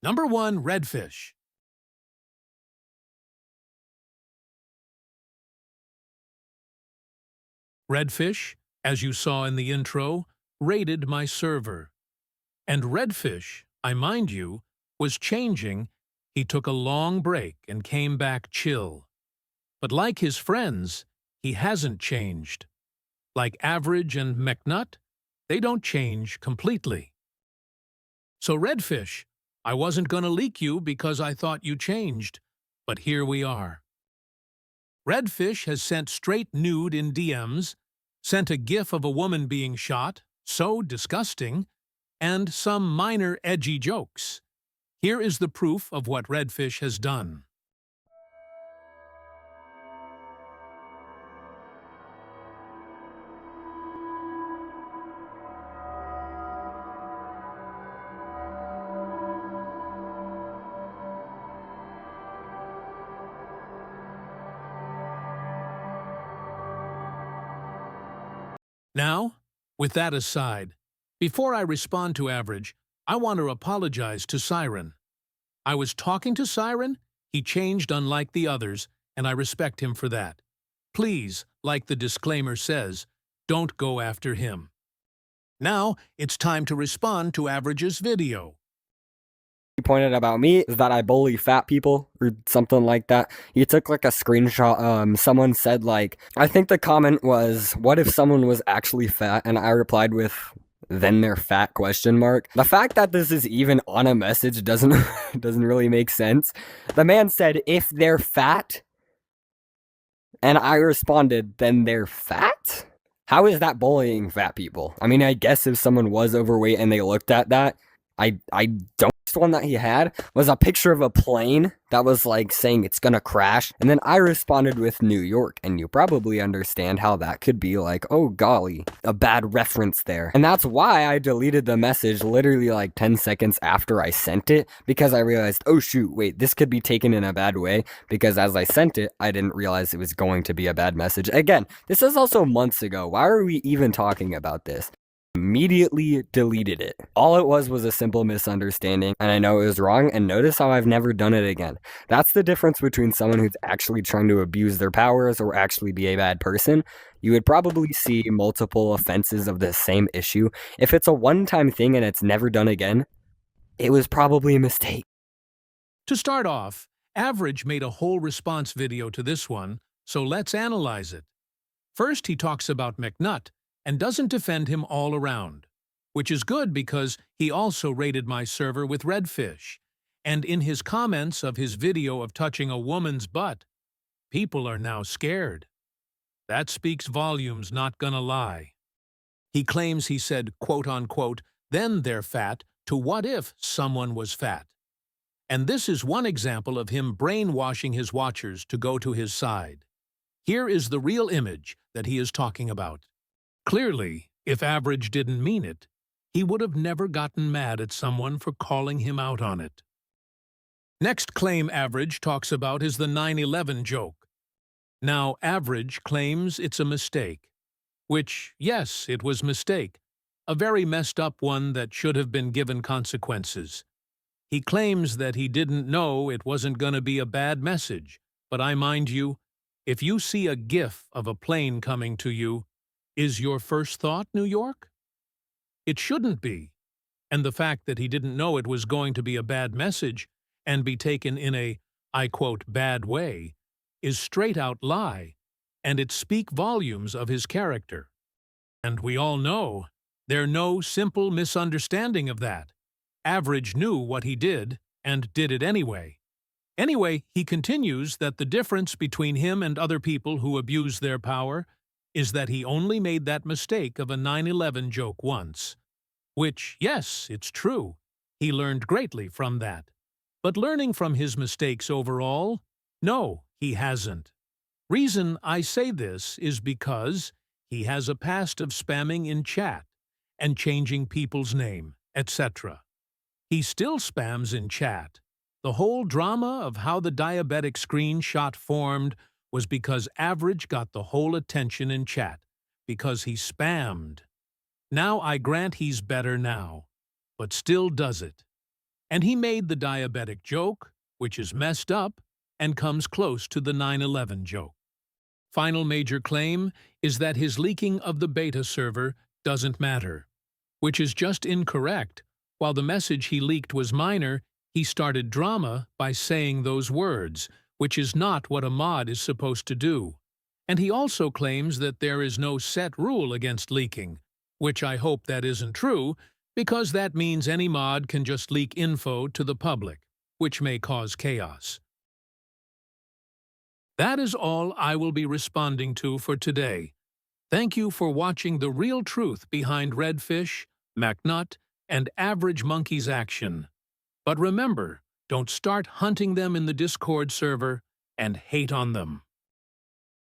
Number 1, redfish. Redfish, as you saw in the intro, raided my server. And redfish, I mind you, was changing. He took a long break and came back chill. But like his friends, he hasn't changed. Like Average and McNutt, they don't change completely. So redfish, I wasn't going to leak you because I thought you changed, but here we are. Redfish has sent straight nude in DMs, sent a gif of a woman being shot, so disgusting, and some minor edgy jokes. Here is the proof of what Redfish has done. Now, with that aside, before I respond to Average, I want to apologize to Siren. I was talking to Siren, he changed unlike the others, and I respect him for that. Please, like the disclaimer says, don't go after him. Now, it's time to respond to Average's video. He pointed about me is that I bully fat people or something like that. He took like a screenshot. Someone said like, I think the comment was, what if someone was actually fat? And I replied with, then they're fat question mark. The fact that this is even on a message doesn't really make sense. The man said, if they're fat, and I responded, then they're fat? How is that bullying fat people? I mean, I guess if someone was overweight and they looked at that, I don't. One that he had was a picture of a plane that was like saying it's gonna crash, and then I responded with New York, and you probably understand how that could be like, oh golly, a bad reference there. And that's why I deleted the message literally like 10 seconds after I sent it, because I realized, oh shoot, wait, this could be taken in a bad way, because as I sent it, I didn't realize it was going to be a bad message. Again, this is also months ago. Why are we even talking about this? Immediately deleted it. All it was a simple misunderstanding, and I know it was wrong, and notice how I've never done it again. That's the difference between someone who's actually trying to abuse their powers or actually be a bad person. You would probably see multiple offenses of the same issue. If it's a one-time thing and it's never done again, it was probably a mistake. To start off, Average made a whole response video to this one, so let's analyze it. First, he talks about McNutt, and doesn't defend him all around, which is good because he also raided my server with redfish. And in his comments of his video of touching a woman's butt, people are now scared. That speaks volumes, not gonna lie. He claims he said, quote-unquote, then they're fat, to what if someone was fat? And this is one example of him brainwashing his watchers to go to his side. Here is the real image that he is talking about. Clearly, if Average didn't mean it, he would have never gotten mad at someone for calling him out on it. Next claim Average talks about is the 9/11 joke. Now, Average claims it's a mistake, which, yes, it was mistake, a very messed up one that should have been given consequences. He claims that he didn't know it wasn't going to be a bad message, but I mind you, if you see a gif of a plane coming to you, is your first thought New York? It shouldn't be. And the fact that he didn't know it was going to be a bad message and be taken in a, I quote, bad way, is straight-out lie, and it speak volumes of his character. And we all know there's no simple misunderstanding of that. Average knew what he did and did it anyway. Anyway, he continues that the difference between him and other people who abuse their power is that he only made that mistake of a 9/11 joke once. Which, yes, it's true. He learned greatly from that. But learning from his mistakes overall? No, he hasn't. Reason I say this is because he has a past of spamming in chat and changing people's name, etc. He still spams in chat. The whole drama of how the diabetic screenshot formed was because Average got the whole attention in chat, because he spammed. Now I grant he's better now, but still does it. And he made the diabetic joke, which is messed up and comes close to the 9/11 joke. Final major claim is that his leaking of the beta server doesn't matter, which is just incorrect. While the message he leaked was minor, he started drama by saying those words, which is not what a mod is supposed to do. And he also claims that there is no set rule against leaking, which I hope that isn't true, because that means any mod can just leak info to the public, which may cause chaos. That is all I will be responding to for today. Thank you for watching the real truth behind Redfish, McNutt, and Average Monkey's action. But remember, don't start hunting them in the Discord server and hate on them.